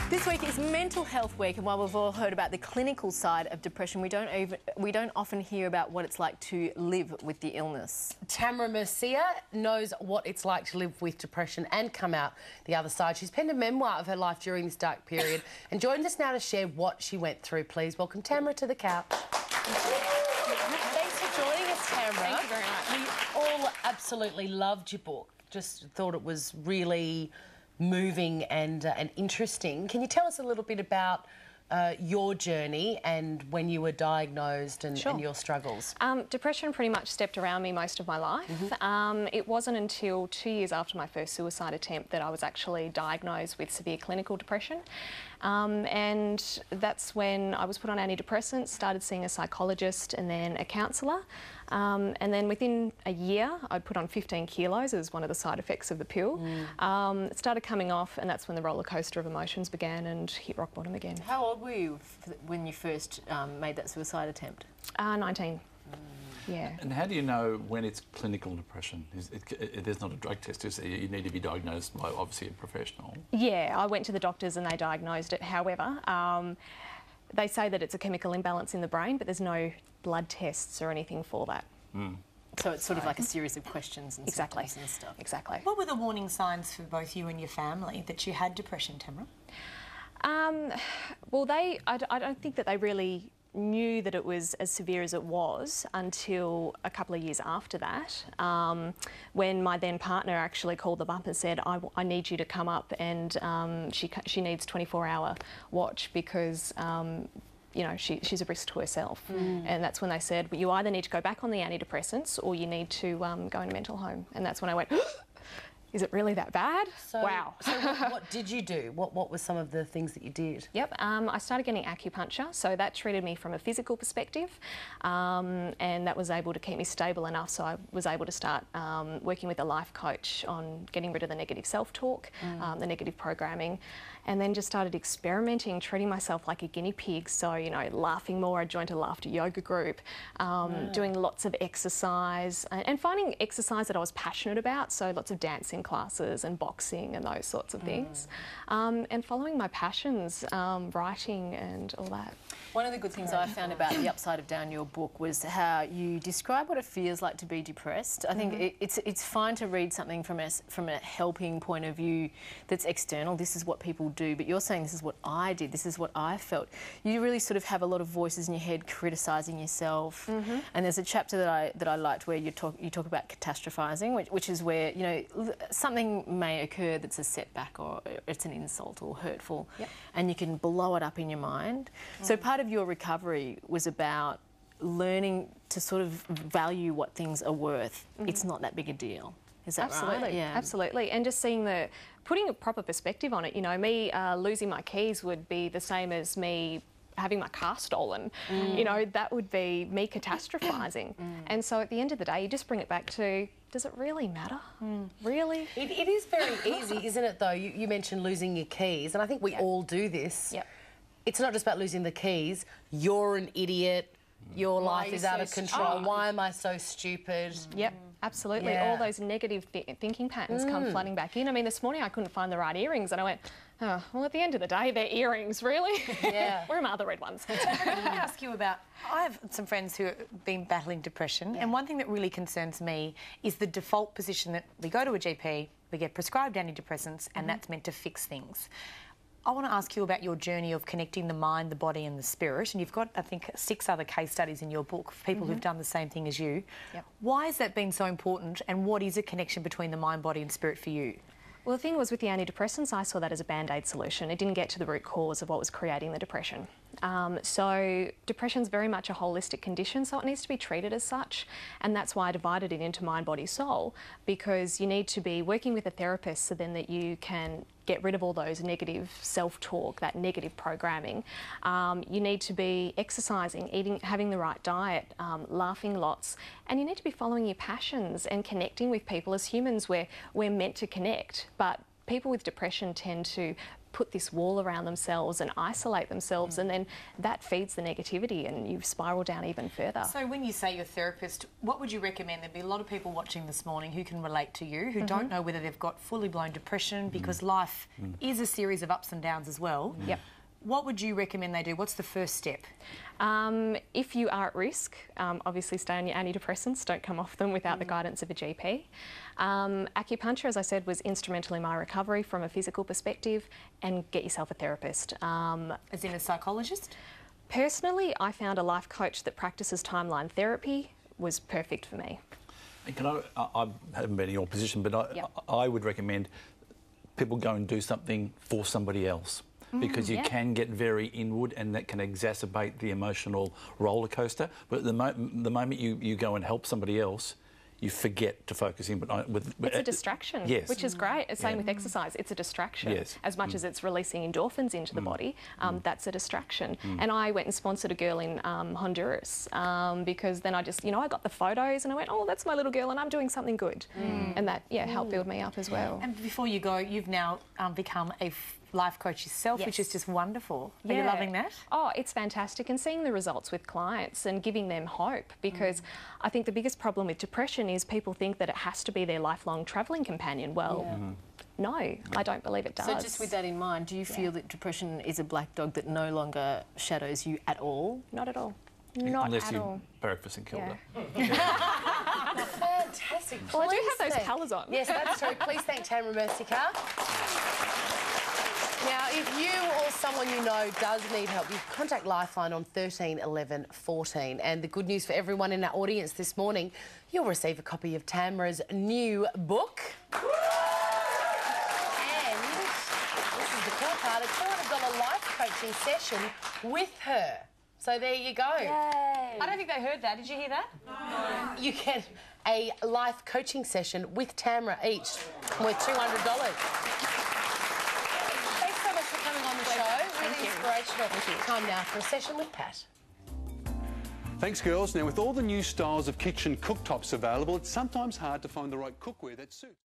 This week is Mental Health Week, and while we've all heard about the clinical side of depression, we don't often hear about what it's like to live with the illness. Tamra Mercieca knows what it's like to live with depression and come out the other side. She's penned a memoir of her life during this dark period and joins us now to share what she went through. Please welcome Tamra to the couch. Thanks for joining us, Tamra. Thank you very much. We all absolutely loved your book. Just thought it was really moving and interesting. Can you tell us a little bit about your journey and when you were diagnosed and your struggles? Depression pretty much stepped around me most of my life. It wasn't until 2 years after my first suicide attempt that I was actually diagnosed with severe clinical depression. And that's when I was put on antidepressants, started seeing a psychologist and then a counsellor. And then within a year, I put on 15 kilos as one of the side effects of the pill. It started coming off, and that's when the roller coaster of emotions began and hit rock bottom again. How old were you when you first made that suicide attempt? 19. Yeah. And how do you know when it's clinical depression? There's not a drug test, is there? You need to be diagnosed by, obviously, a professional. Yeah, I went to the doctors and they diagnosed it. However, they say that it's a chemical imbalance in the brain, but there's no blood tests or anything for that. So it's sort of like a series of questions and symptoms and stuff. Exactly. What were the warning signs for both you and your family that you had depression, Tamra? Well, I don't think that they really knew that it was as severe as it was until a couple of years after that, when my then partner actually called them up and said, I need you to come up, and she needs 24-hour watch because you know, she's a risk to herself. And that's when they said, well, you either need to go back on the antidepressants or you need to go in a mental home. And that's when I went, is it really that bad? So, wow. So what did you do? What were some of the things that you did? Yep, I started getting acupuncture, so that treated me from a physical perspective, and that was able to keep me stable enough so I was able to start working with a life coach on getting rid of the negative self-talk, the negative programming, and then just started experimenting, treating myself like a guinea pig, so, you know, laughing more. I joined a laughter yoga group, doing lots of exercise, and finding exercise that I was passionate about, so lots of dancing classes and boxing and those sorts of things, and following my passions, writing and all that. One of the good things I found about the upside of down your book was how you describe what it feels like to be depressed. I think it's fine to read something from a helping point of view that's external. This is what people do, but you're saying this is what I did, this is what I felt. You really sort of have a lot of voices in your head criticising yourself. And there's a chapter that I liked where you talk about catastrophizing, which is where, you know, something may occur that's a setback or it's an insult or hurtful, and you can blow it up in your mind. So part of your recovery was about learning to sort of value what things are worth. It's not that big a deal. Is that right? Yeah. Absolutely. And just putting a proper perspective on it. You know, me losing my keys would be the same as me having my car stolen. You know, that would be me catastrophizing. And so at the end of the day, you just bring it back to, does it really matter? Really? It is very easy, isn't it, though? You mentioned losing your keys, and I think we all do this. It's not just about losing the keys. You're an idiot. Your life is out of control. Why am I so stupid? Yep, absolutely. All those negative thinking patterns come flooding back in. I mean, this morning I couldn't find the right earrings and I went, oh, well, at the end of the day, they're earrings, really? Yeah. Where are my other red ones? Can I ask you about, I have some friends who have been battling depression, and one thing that really concerns me is the default position that we go to a GP, we get prescribed antidepressants, and that's meant to fix things. I want to ask you about your journey of connecting the mind, the body and the spirit, and you've got, I think, 6 other case studies in your book of people who've done the same thing as you. Why has that been so important, and what is a connection between the mind, body and spirit for you? Well, the thing was with the antidepressants, I saw that as a band-aid solution. It didn't get to the root cause of what was creating the depression. So depression's very much a holistic condition, so it needs to be treated as such. And that's why I divided it into mind, body, soul, because you need to be working with a therapist so then that you can get rid of all those negative self-talk, that negative programming. You need to be exercising, eating, having the right diet, laughing lots, and you need to be following your passions and connecting with people. As humans, we're meant to connect, but people with depression tend to put this wall around themselves and isolate themselves, and then that feeds the negativity and you spiral down even further. So when you say you're a therapist, what would you recommend? There'd be a lot of people watching this morning who can relate to you, who don't know whether they've got fully blown depression, because life is a series of ups and downs as well. Yep. What would you recommend they do? What's the first step? If you are at risk, obviously stay on your antidepressants, don't come off them without the guidance of a GP. Acupuncture, as I said, was instrumental in my recovery from a physical perspective, and get yourself a therapist. As in a psychologist? Personally, I found a life coach that practices timeline therapy was perfect for me. And can I haven't been in your position, but I would recommend people go and do something for somebody else. Because you can get very inward, and that can exacerbate the emotional roller coaster. But the moment you go and help somebody else, you forget to focus in. It's a distraction, yes. which is great. Same with exercise. It's a distraction. Yes. As much as it's releasing endorphins into the body, that's a distraction. And I went and sponsored a girl in Honduras because then I just, I got the photos and I went, oh, that's my little girl and I'm doing something good. And that, helped build me up as well. And before you go, you've now become a life coach yourself, which is just wonderful. Are you loving that? Oh, it's fantastic, and seeing the results with clients and giving them hope, because I think the biggest problem with depression is people think that it has to be their lifelong travelling companion. Well, no, I don't believe it does. So just with that in mind, do you feel that depression is a black dog that no longer shadows you at all? Not at all. Not Unless at you all. breakfast and killed her. Fantastic. Well, I do have those colours on. Yes, that's true. Please thank Tamra Mercieca. Now, if you or someone you know does need help, you contact Lifeline on 13 11 14. And the good news for everyone in our audience this morning, you'll receive a copy of Tamra's new book. And this is the cool part, a $200 life coaching session with her. So there you go. Yay. I don't think they heard that. Did you hear that? No. You get a life coaching session with Tamra each worth $200. Really inspirational. Time now for a session with Pat. Thanks, girls. Now, with all the new styles of kitchen cooktops available, it's sometimes hard to find the right cookware that suits.